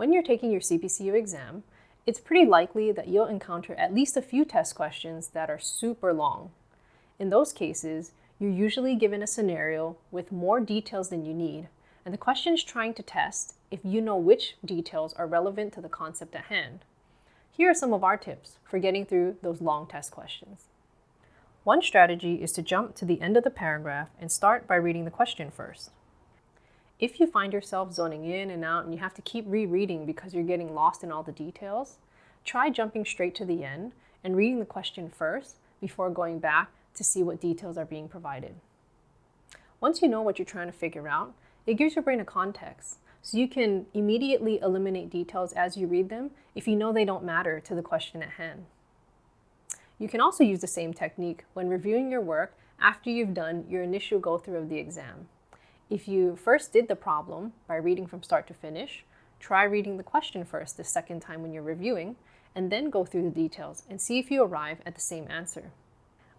When you're taking your CPCU exam, it's pretty likely that you'll encounter at least a few test questions that are super long. In those cases, you're usually given a scenario with more details than you need, and the question is trying to test if you know which details are relevant to the concept at hand. Here are some of our tips for getting through those long test questions. One strategy is to jump to the end of the paragraph and start by reading the question first. If you find yourself zoning in and out and you have to keep rereading because you're getting lost in all the details, try jumping straight to the end and reading the question first before going back to see what details are being provided. Once you know what you're trying to figure out, it gives your brain a context, so you can immediately eliminate details as you read them if you know they don't matter to the question at hand. You can also use the same technique when reviewing your work after you've done your initial go-through of the exam. If you first did the problem by reading from start to finish, try reading the question first the second time when you're reviewing, and then go through the details and see if you arrive at the same answer.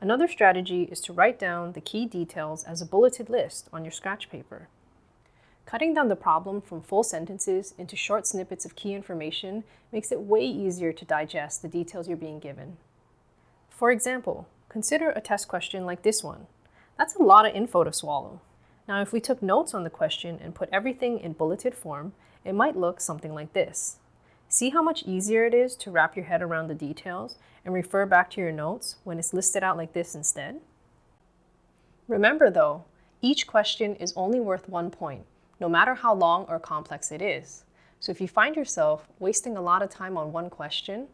Another strategy is to write down the key details as a bulleted list on your scratch paper. Cutting down the problem from full sentences into short snippets of key information makes it way easier to digest the details you're being given. For example, consider a test question like this one. That's a lot of info to swallow. Now, if we took notes on the question and put everything in bulleted form, it might look something like this. See how much easier it is to wrap your head around the details and refer back to your notes when it's listed out like this instead? Remember though, each question is only worth 1 point, no matter how long or complex it is. So if you find yourself wasting a lot of time on one question,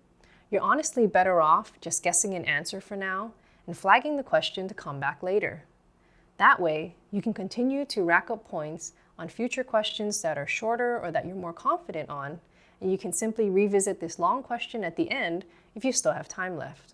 you're honestly better off just guessing an answer for now and flagging the question to come back later. That way, you can continue to rack up points on future questions that are shorter or that you're more confident on, and you can simply revisit this long question at the end if you still have time left.